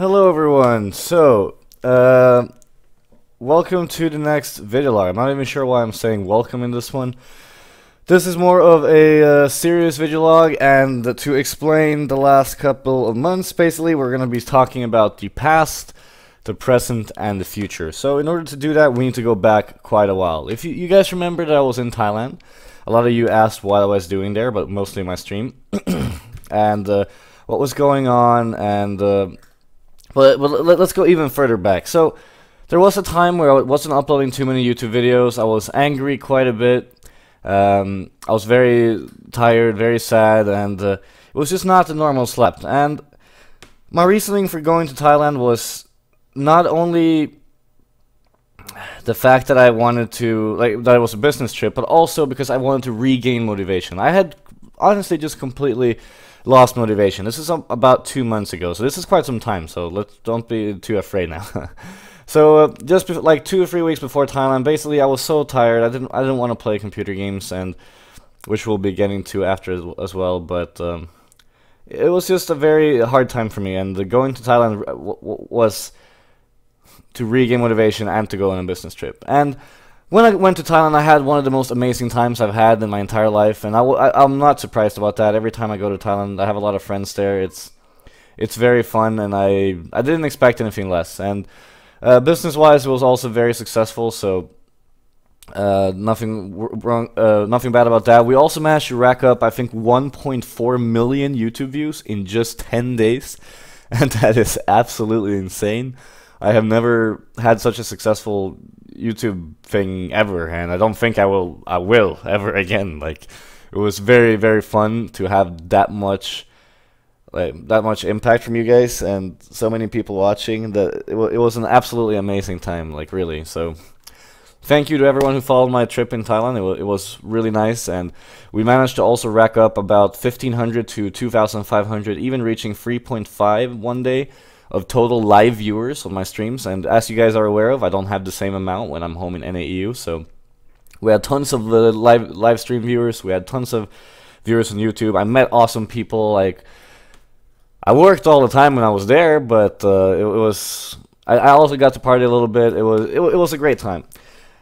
Hello everyone. Welcome to the next video log. I'm not even sure why I'm saying welcome in this one. This is more of a serious video log, and to explain the last couple of months, basically, we're going to be talking about the past, the present, and the future. So in order to do that, we need to go back quite a while. If you guys remember that I was in Thailand, a lot of you asked what I was doing there, but mostly my stream, and what was going on, and but let's go even further back. So there was a time where I wasn't uploading too many YouTube videos. I was angry quite a bit. I was very tired, very sad, and it was just not the normal Zlapped. And my reasoning for going to Thailand was not only the fact that I wanted to, that it was a business trip, but also because I wanted to regain motivation. I had honestly just completely lost motivation. This is about 2 months ago, so this is quite some time, so don't be too afraid now. So just like 2 or 3 weeks before Thailand, basically I was so tired. I didn't want to play computer games, and which we'll be getting to after as well, but it was just a very hard time for me, and going to Thailand was to regain motivation and to go on a business trip. And when I went to Thailand, I had one of the most amazing times I've had in my entire life, and I'm not surprised about that. Every time I go to Thailand, I have a lot of friends there. It's very fun, and I didn't expect anything less. And business-wise, it was also very successful, so nothing bad about that. We also managed to rack up, I think, 1.4 million YouTube views in just 10 days, and that is absolutely insane. I have never had such a successful YouTube thing ever, and I don't think I will ever again. Like, it was very, very fun to have that much impact from you guys and so many people watching. That it was an absolutely amazing time, like, really. So thank you to everyone who followed my trip in Thailand. It was really nice, and we managed to also rack up about 1,500 to 2,500, even reaching 3.5 one day of total live viewers on my streams. And as you guys are aware of, I don't have the same amount when I'm home in NAEU, so we had tons of live stream viewers. We had tons of viewers on YouTube. I met awesome people. Like, I worked all the time when I was there, but I also got to party a little bit. It was a great time.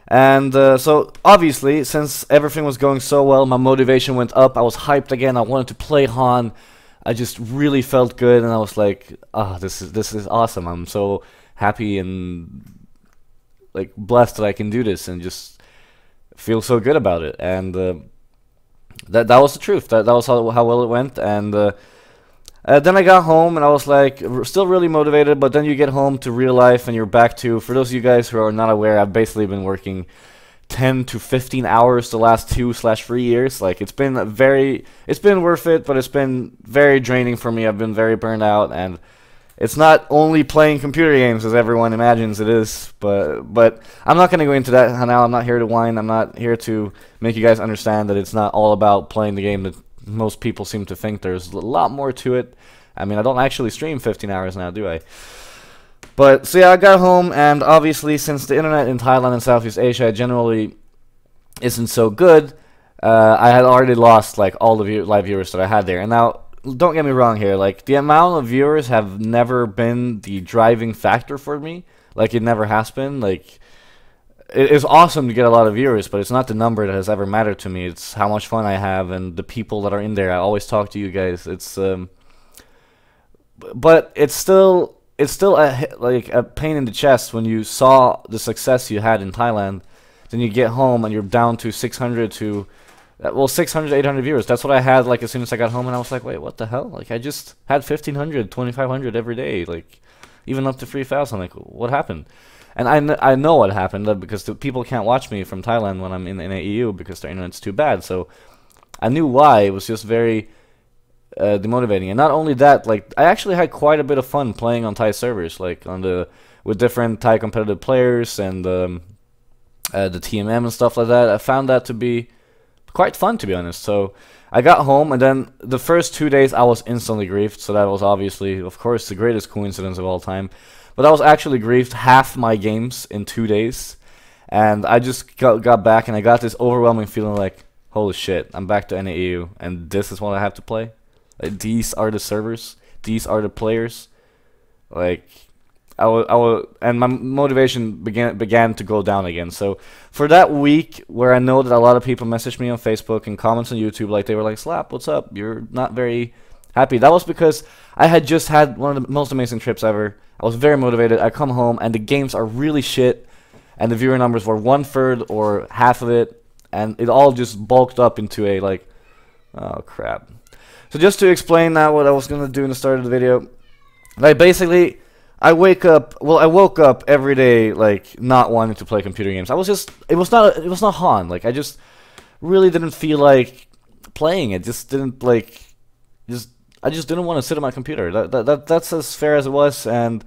And so obviously, since everything was going so well, my motivation went up. I was hyped again. I wanted to play Han. I just really felt good, and I was like, this is awesome. I'm so happy and like blessed that I can do this, and just feel so good about it. And that was the truth. That was how well it went. And then I got home, and I was like, still really motivated. But then you get home to real life, and you're back to, for those of you guys who are not aware, I've basically been working 10 to 15 hours the last 2/3 years. Like, it's been worth it, but it's been very draining for me. I've been very burned out, and it's not only playing computer games as everyone imagines it is, but I'm not going to go into that now. I'm not here to whine. I'm not here to make you guys understand that it's not all about playing the game that most people seem to think. There's a lot more to it. I mean, I don't actually stream 15 hours now, do I? But, so yeah, I got home, and obviously, since the internet in Thailand and Southeast Asia generally isn't so good, I had already lost, like, all the live viewers that I had there. And now, don't get me wrong here, like, the amount of viewers have never been the driving factor for me. Like, it never has been. Like, it is awesome to get a lot of viewers, but it's not the number that has ever mattered to me. It's how much fun I have and the people that are in there. I always talk to you guys. But it's still like a pain in the chest when you saw the success you had in Thailand. Then you get home and you're down to 600 to 800 viewers. That's what I had, like, as soon as I got home, and I was like, wait, what the hell? Like, I just had 1,500, 2,500 every day, like, even up to 3,000. Like, what happened? And I know what happened, because the people can't watch me from Thailand when I'm in NAEU because their internet's too bad. So I knew why. It was just very demotivating. And not only that, like, I actually had quite a bit of fun playing on Thai servers, like with different Thai competitive players and the TMM and stuff like that. I found that to be quite fun, to be honest. So I got home, and then the first 2 days I was instantly griefed. So that was obviously, of course, the greatest coincidence of all time. But I was actually griefed half my games in 2 days, and I just got back, and I got this overwhelming feeling like, holy shit, I'm back to NAEU, and this is what I have to play. These are the servers. These are the players. Like, and my motivation began to go down again. So for that week, where I know that a lot of people messaged me on Facebook and comments on YouTube, like they were like, "Slap, what's up? You're not very happy." That was because I had just had one of the most amazing trips ever. I was very motivated. I come home and the games are really shit, and the viewer numbers were 1/3 or half of it, and it all just bulked up into a like, oh crap. So just to explain now what I was gonna do in the start of the video, like basically, I woke up every day like not wanting to play computer games. It was not Han. Like I just really didn't feel like playing it. Just didn't like, I just didn't want to sit on my computer. That's as fair as it was, and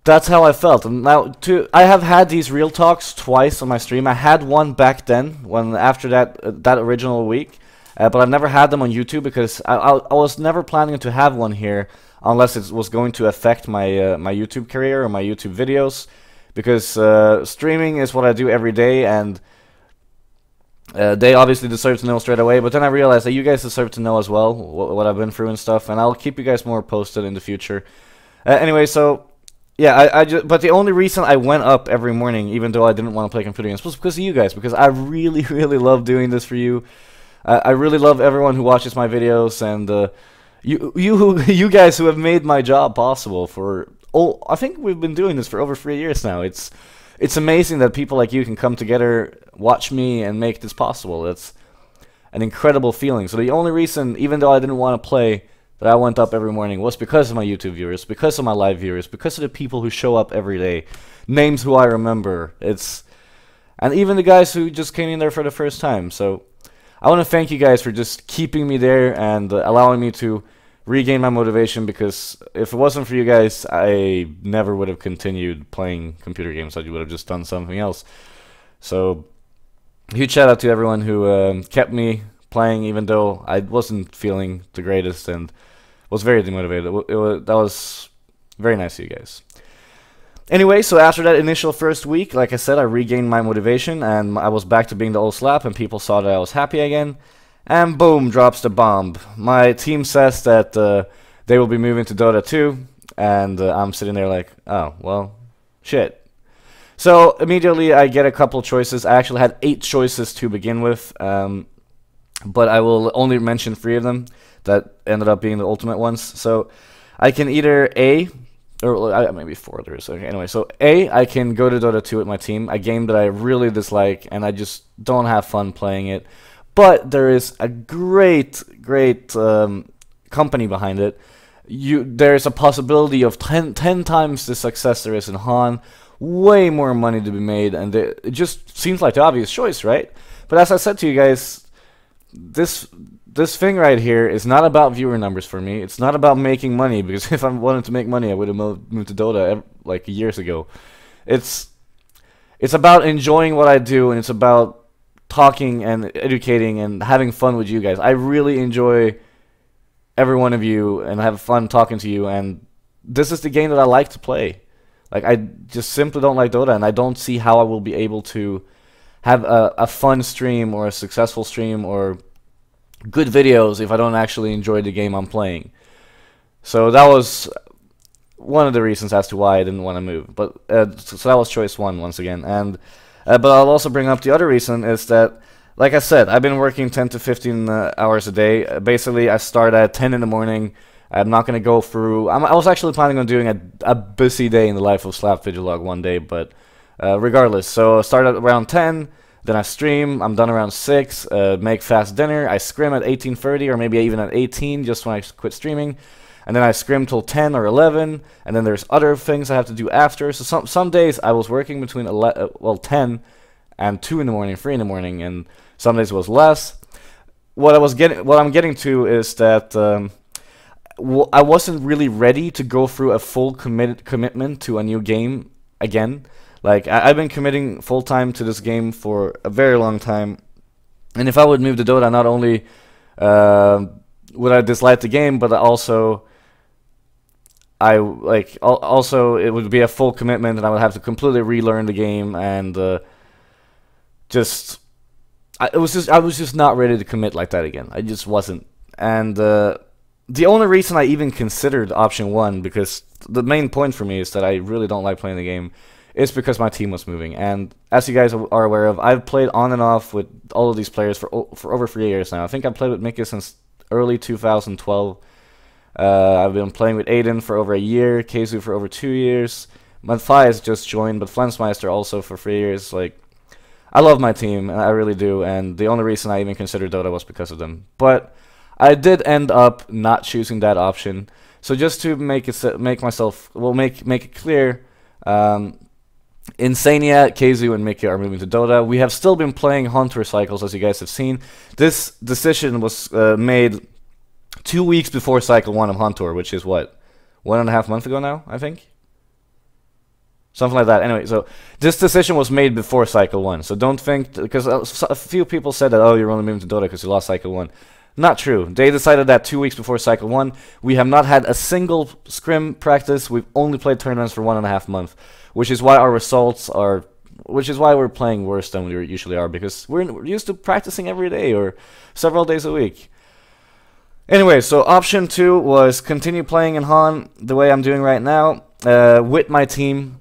that's how I felt. And now, I have had these real talks twice on my stream. I had one back then, after that original week, but I've never had them on YouTube because I was never planning to have one here unless it was going to affect my my YouTube career or my YouTube videos, because streaming is what I do every day, and they obviously deserve to know straight away. But then I realized that you guys deserve to know as well what I've been through and stuff, and I'll keep you guys more posted in the future. Anyway, so yeah, but the only reason I went up every morning, even though I didn't want to play computer games, was because of you guys. Because I really, really love doing this for you. I really love everyone who watches my videos, and you guys who have made my job possible for. Oh, I think we've been doing this for over 3 years now. It's amazing that people like you can come together, watch me, and make this possible. It's an incredible feeling. So the only reason, even though I didn't want to play, that I went up every morning was because of my YouTube viewers, because of my live viewers, because of the people who show up every day, names who I remember. And even the guys who just came in there for the first time. So I want to thank you guys for just keeping me there and allowing me to regain my motivation, because if it wasn't for you guys, I never would have continued playing computer games. I would have just done something else. So huge shout out to everyone who kept me playing even though I wasn't feeling the greatest and was very demotivated. That was very nice of you guys. Anyway, so after that initial first week, like I said, I regained my motivation and I was back to being the old Slap, and people saw that I was happy again. And boom, drops the bomb. My team says that they will be moving to Dota 2, and I'm sitting there like, oh, well, shit. So immediately I get a couple choices. I actually had 8 choices to begin with, but I will only mention 3 of them that ended up being the ultimate ones. So I can either or maybe 4 others. Okay, anyway, so I can go to Dota 2 with my team, a game that I really dislike, and I just don't have fun playing it. But there is a great company behind it. There's a possibility of 10 times the success there is in Han, way more money to be made, and it just seems like the obvious choice, right? But as I said to you guys, this thing right here is not about viewer numbers for me. It's not about making money, because if I wanted to make money, I would have moved to Dota like years ago. It's about enjoying what I do, and it's about talking and educating and having fun with you guys. I really enjoy every one of you and have fun talking to you, and this is the game that I like to play. Like, I just simply don't like Dota, and I don't see how I will be able to have a fun stream or a successful stream or good videos if I don't actually enjoy the game I'm playing. So that was one of the reasons as to why I didn't want to move. But so that was choice 1 once again. And but I'll also bring up the other reason is that, like I said, I've been working 10 to 15 hours a day. Basically, I start at 10 in the morning. I'm not going to go through... I was actually planning on doing a busy day in the life of Zlapped Videolog one day, but regardless. So I start at around 10, then I stream. I'm done around 6, make fast dinner. I scrim at 18:30 or maybe even at 18 just when I quit streaming. And then I scrim till 10 or 11, and then there's other things I have to do after. So some days I was working between 10 and 2 in the morning, 3 in the morning, and some days it was less. What I'm getting to is that I wasn't really ready to go through a full commitment to a new game again. Like, I've been committing full time to this game for a very long time, and if I would move to Dota, not only would I dislike the game, but also also it would be a full commitment, and I would have to completely relearn the game, and I was just not ready to commit like that again. I just wasn't, and the only reason I even considered option 1, because the main point for me is that I really don't like playing the game, is because my team was moving. And as you guys are aware of, I've played on and off with all of these players for over 3 years now. I think I've played with Mickey since early 2012. I've been playing with Aiden for over a year, Keizu for over 2 years. Matthias just joined, but Flensmeister also for 3 years. Like, I love my team, and I really do, and the only reason I even considered Dota was because of them. But I did end up not choosing that option. So just to make it clear, Insania, Keizu, and Mickey are moving to Dota. We have still been playing Hunter Cycles, as you guys have seen. This decision was made 2 weeks before Cycle 1 of Hunter, which is what, 1.5 months ago now, I think? Something like that. Anyway, so this decision was made before Cycle 1. So don't think, because a few people said that, oh, you're only moving to Dota because you lost Cycle 1. Not true. They decided that 2 weeks before Cycle 1. We have not had a single scrim practice. We've only played tournaments for 1.5 months, which is why our results are, which is why we're playing worse than we usually are, because we're used to practicing every day or several days a week. Anyway, so option 2 was continue playing in Han the way I'm doing right now, with my team.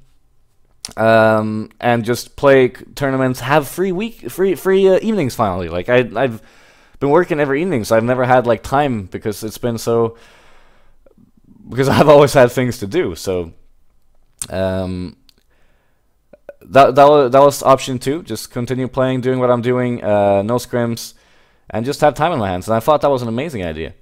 And just play tournaments, have free evenings finally. Like I've been working every evening, so I've never had like time because it's been so, because I've always had things to do. So that was option 2. Just continue playing, doing what I'm doing, no scrims, and just have time on my hands. And I thought that was an amazing idea.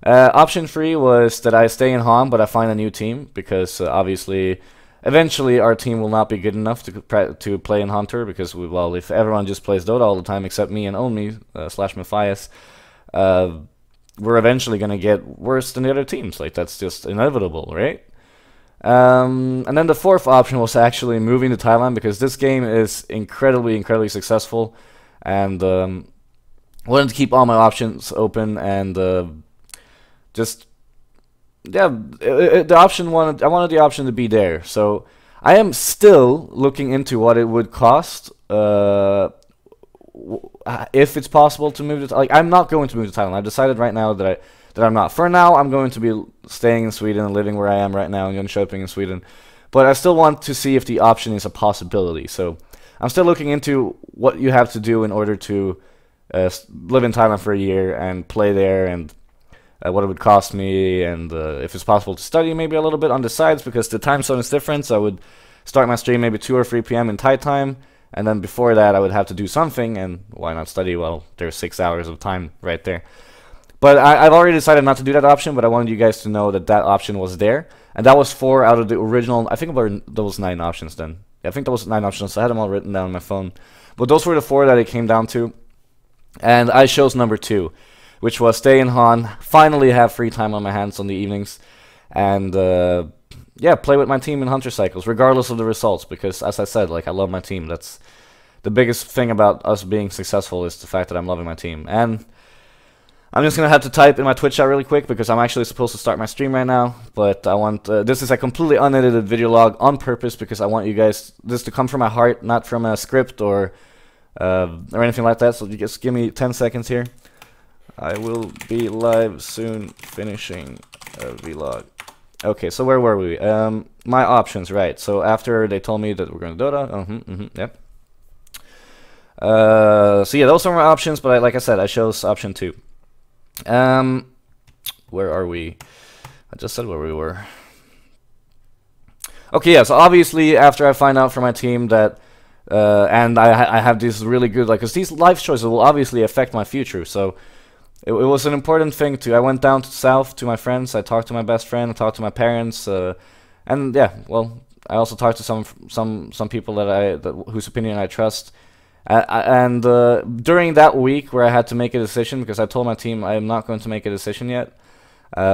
Option 3 was that I stay in Han, but I find a new team, because obviously eventually our team will not be good enough to play in Hunter, because well, if everyone just plays Dota all the time except me and only slash Matthias, we're eventually gonna get worse than the other teams. Like, that's just inevitable, right? And then the 4th option was actually moving to Thailand, because this game is incredibly successful, and wanted to keep all my options open, and just, yeah, the option I wanted the option to be there. So I am still looking into what it would cost if it's possible to move to, like, I'm not going to move to Thailand. I've decided right now that I'm not. For now, I'm going to be staying in Sweden and living where I am right now in Jönköping in Sweden. But I still want to see if the option is a possibility. So I'm still looking into what you have to do in order to live in Thailand for a year and play there, and what it would cost me, and if it's possible to study maybe a little bit on the sides, because the time zone is different. So I would start my stream maybe 2 or 3 p.m. in Thai time, and then before that I would have to do something, and why not study? Well, there's 6 hours of time right there. But I've already decided not to do that option, but I wanted you guys to know that that option was there, and that was 4 out of the original, I think there was 9 options then. Yeah, I think there was 9 options, so I had them all written down on my phone. But those were the 4 that it came down to, and I chose number 2. Which was stay in Han, finally have free time on my hands on the evenings, and yeah, play with my team in Hunter Cycles, regardless of the results, because as I said, like, I love my team. That's the biggest thing about us being successful, is the fact that I'm loving my team. And I'm just gonna have to type in my Twitch chat really quick, because I'm actually supposed to start my stream right now, but I want, this is a completely unedited video log on purpose, because I want you guys, this to come from my heart, not from a script or anything like that. So just give me 10 seconds here. I will be live soon, finishing a vlog. Okay, so where were we? My options, right. So after they told me that we're going to Dota, yep. So yeah, those are my options, but like I said, I chose option 2. Where are we? I just said where we were. Okay, yeah, so obviously after I find out from my team that, and I have these really good, like, because these life choices will obviously affect my future, so it was an important thing to. I went down to south to my friends. I talked to my best friend. I talked to my parents, and yeah, well, I also talked to some people whose opinion I trust. And during that week where I had to make a decision, because I told my team I am not going to make a decision yet,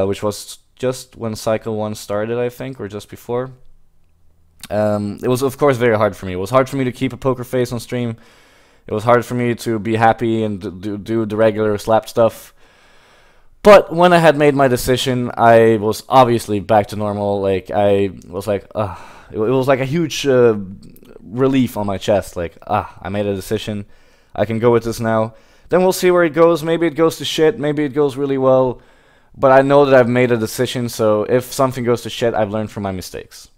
which was just when Cycle 1 started, I think, or just before. It was, of course, very hard for me. It was hard for me to keep a poker face on stream. It was hard for me to be happy and do the regular Zlapped stuff. But when I had made my decision, I was obviously back to normal. Like, I was like, it was like a huge relief on my chest. Like, I made a decision. I can go with this now. Then we'll see where it goes. Maybe it goes to shit. Maybe it goes really well. but I know that I've made a decision, so if something goes to shit, I've learned from my mistakes.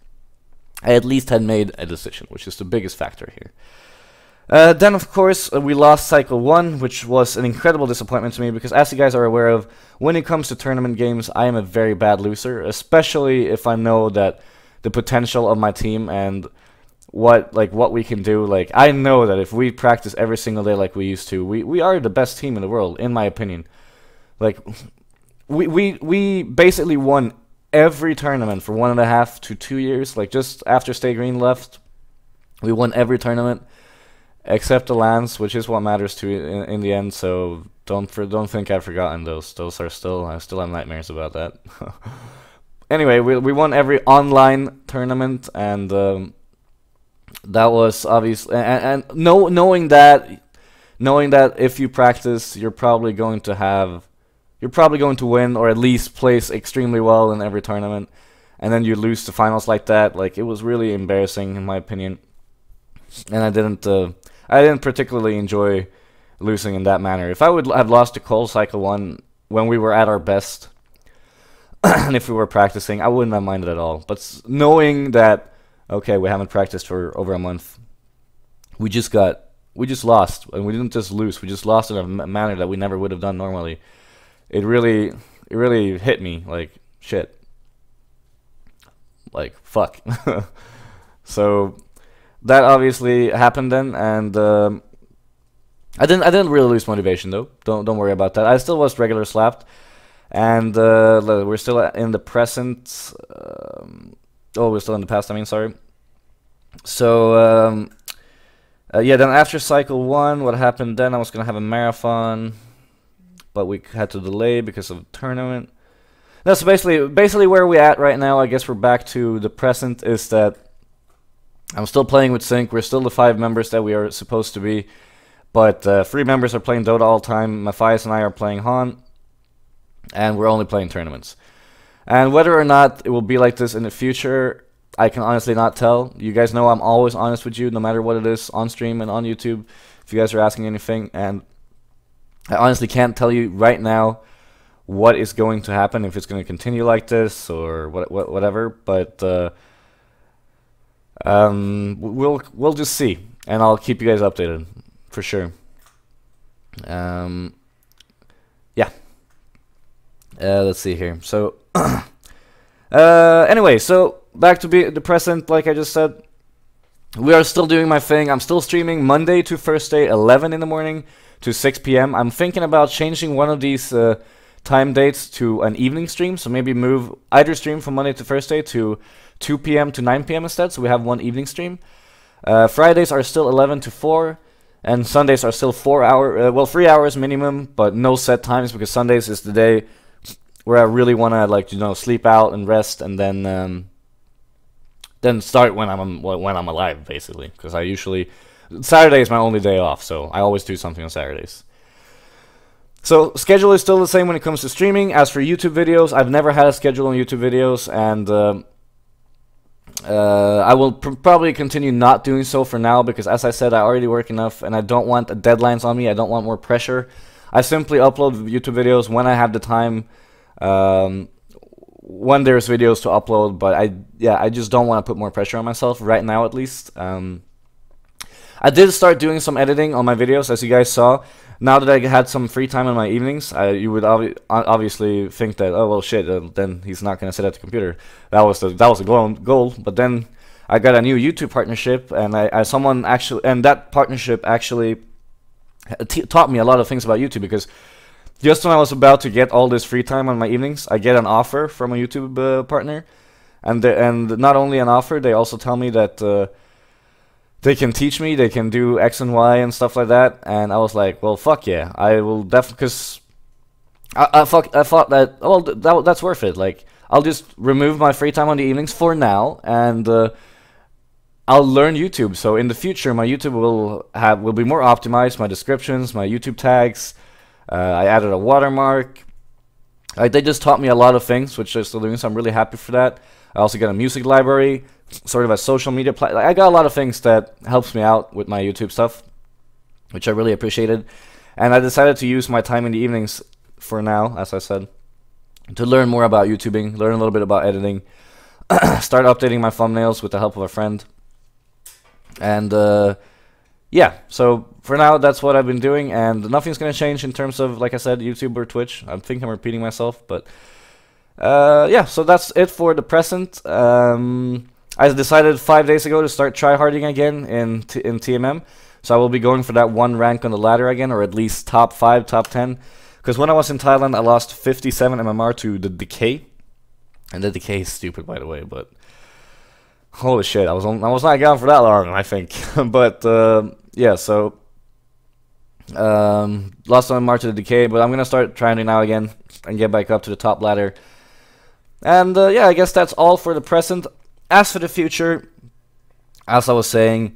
I at least had made a decision, which is the biggest factor here. Then, of course, we lost Cycle 1, which was an incredible disappointment to me, because as you guys are aware of, when it comes to tournament games, I am a very bad loser, especially if I know that the potential of my team and what we can do. Like, I know that if we practice every single day like we used to, we are the best team in the world, in my opinion. Like, we basically won every tournament for 1.5 to 2 years. Like, just after Stay Green left, we won every tournament. Except the lands, which is what matters to in the end. So don't think I've forgotten those. Those are still, I still have nightmares about that. Anyway, we won every online tournament, and that was obviously, and knowing that if you practice, you're probably going to win, or at least place extremely well in every tournament, and then you lose the finals like that. Like, it was really embarrassing in my opinion, and I didn't particularly enjoy losing in that manner. If I would have lost to Cole Cycle 1 when we were at our best, and if we were practicing, I wouldn't have minded at all. But knowing that, okay, we haven't practiced for over a month, we just lost, and we didn't just lose, we just lost in a manner that we never would have done normally. It really hit me, like, shit. Like, fuck. So that obviously happened then, and I didn't really lose motivation though. Don't worry about that. I still was regular Zlapped, and we're still in the present. We're still in the past. I mean, sorry. So yeah. Then after Cycle 1, what happened then? I was gonna have a marathon, but we had to delay because of the tournament. That's basically where we're at right now. I guess we're back to the present. Is that I'm still playing with Sync. We're still the 5 members that we are supposed to be. But 3 members are playing Dota all the time. Matthias and I are playing Han. And we're only playing tournaments. And whether or not it will be like this in the future, I can honestly not tell. You guys know I'm always honest with you, no matter what it is, on stream and on YouTube, if you guys are asking anything. And I honestly can't tell you right now what is going to happen, if it's going to continue like this or whatever. But we'll just see, and I'll keep you guys updated for sure. Yeah. Let's see here. So anyway, so back to the present. Like I just said, we are still doing my thing. I'm still streaming Monday to Thursday, 11 in the morning to 6 p.m. I'm thinking about changing one of these time dates to an evening stream, so maybe move either stream from Monday to Thursday to 2 p.m. to 9 p.m. instead, so we have one evening stream. Fridays are still 11 to 4, and Sundays are still 3 hours minimum, but no set times, because Sundays is the day where I really want to, like, you know, sleep out and rest, and then start when I'm alive, basically, because Saturday is my only day off, so I always do something on Saturdays. So, schedule is still the same when it comes to streaming. As for YouTube videos, I've never had a schedule on YouTube videos, and I will probably continue not doing so for now, because as I said, I already work enough, and I don't want deadlines on me. I don't want more pressure. I simply upload YouTube videos when I have the time, when there's videos to upload, but I just don't want to put more pressure on myself right now, at least. I did start doing some editing on my videos, as you guys saw. Now that I had some free time in my evenings, you would obviously think that, oh well, shit, then he's not gonna sit at the computer. That was a goal. But then I got a new YouTube partnership, and that partnership actually taught me a lot of things about YouTube, because just when I was about to get all this free time on my evenings, I get an offer from a YouTube partner, and not only an offer, they also tell me that they can teach me, they can do X and Y and stuff like that, and I was like, well, fuck yeah, I will definitely, because I thought that, oh, that's worth it. Like, I'll just remove my free time on the evenings for now, and I'll learn YouTube. So in the future, my YouTube will be more optimized. My descriptions, my YouTube tags. I added a watermark. They just taught me a lot of things, which they're still doing. So I'm really happy for that. I also got a music library, sort of a social media I got a lot of things that helps me out with my YouTube stuff, which I really appreciated. And I decided to use my time in the evenings for now, as I said. to learn more about YouTubing, learn a little bit about editing, start updating my thumbnails with the help of a friend. And yeah, so for now, that's what I've been doing, and nothing's going to change in terms of, like I said, YouTube or Twitch. I think I'm repeating myself, but yeah, so that's it for the present. I decided 5 days ago to start tryharding again in TMM, so I will be going for that one rank on the ladder again, or at least top 5, top 10. Because when I was in Thailand, I lost 57 MMR to the Decay, and the Decay is stupid, by the way, but holy shit, I was not gone for that long, I think. But yeah, so lost MMR to the Decay, but I'm gonna start trying it now again and get back up to the top ladder. And yeah, I guess that's all for the present. As for the future, as I was saying,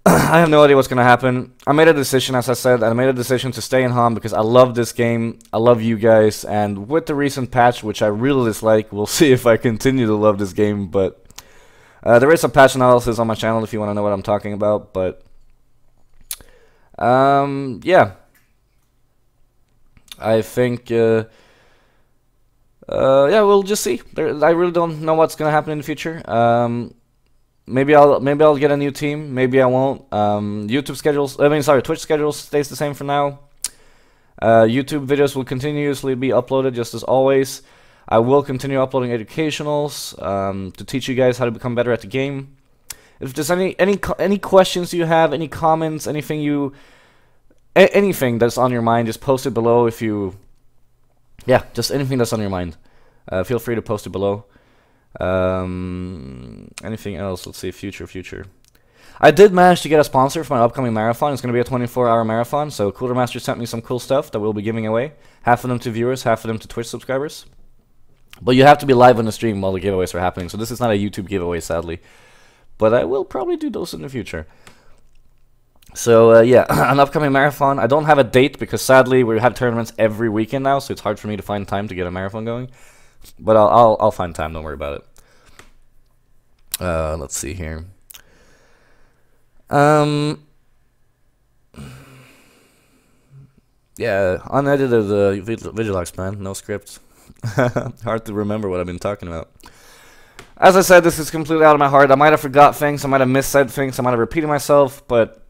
I have no idea what's going to happen. I made a decision, as I said, I made a decision to stay in HOM because I love this game, I love you guys, and with the recent patch, which I really dislike, we'll see if I continue to love this game, but there is a patch analysis on my channel if you want to know what I'm talking about, but yeah, I think yeah, we'll just see. I really don't know what's gonna happen in the future. Maybe I'll get a new team. Maybe I won't. YouTube schedules. Twitch schedules stays the same for now. YouTube videos will continuously be uploaded just as always. I will continue uploading educationals to teach you guys how to become better at the game. If there's any questions you have, any comments, anything that's on your mind, just post it below. If you Yeah, just anything that's on your mind. Feel free to post it below. Anything else? Let's see, future. I did manage to get a sponsor for my upcoming marathon. It's going to be a 24-hour marathon, so Cooler Master sent me some cool stuff that we'll be giving away. Half of them to viewers, half of them to Twitch subscribers. But you have to be live on the stream while the giveaways are happening, so this is not a YouTube giveaway, sadly. But I will probably do those in the future. So, yeah, an upcoming marathon. I don't have a date because, sadly, we have tournaments every weekend now, so it's hard for me to find time to get a marathon going. But I'll find time, don't worry about it. Let's see here. Yeah, unedited Vigilox, man. No script. Hard to remember what I've been talking about. As I said, this is completely out of my heart. I might have forgot things, I might have missaid things, I might have repeated myself, but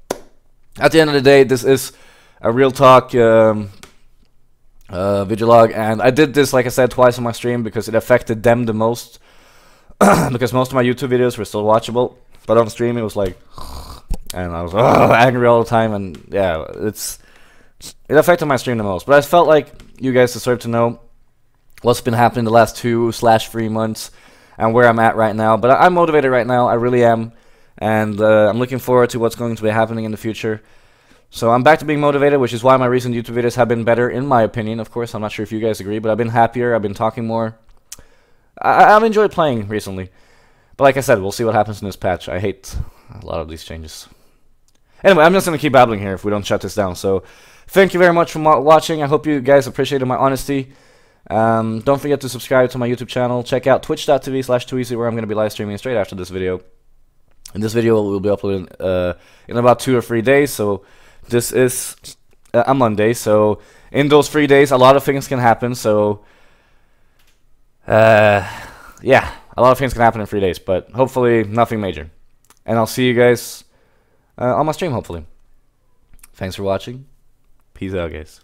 at the end of the day, this is a real talk Vigilog, and I did this, like I said, twice on my stream because it affected them the most. Because most of my YouTube videos were still watchable, but on stream it was like, and I was angry all the time, and yeah, it affected my stream the most. But I felt like you guys deserve to know what's been happening the last 2/3 months and where I'm at right now. But I'm motivated right now, I really am, and I'm looking forward to what's going to be happening in the future. So I'm back to being motivated, which is why my recent YouTube videos have been better, in my opinion. Of course, I'm not sure if you guys agree, but I've been happier, I've been talking more. I've enjoyed playing recently. But like I said, we'll see what happens in this patch. I hate a lot of these changes. Anyway, I'm just going to keep babbling here if we don't shut this down. So, thank you very much for watching. I hope you guys appreciated my honesty. Don't forget to subscribe to my YouTube channel. Check out twitch.tv/2easy, where I'm going to be live streaming straight after this video. And this video will be uploaded in about 2 or 3 days. So, this is a Monday. So, in those 3 days, a lot of things can happen. So, yeah, a lot of things can happen in 3 days, but hopefully nothing major. And I'll see you guys on my stream, hopefully. Thanks for watching. Peace out, guys.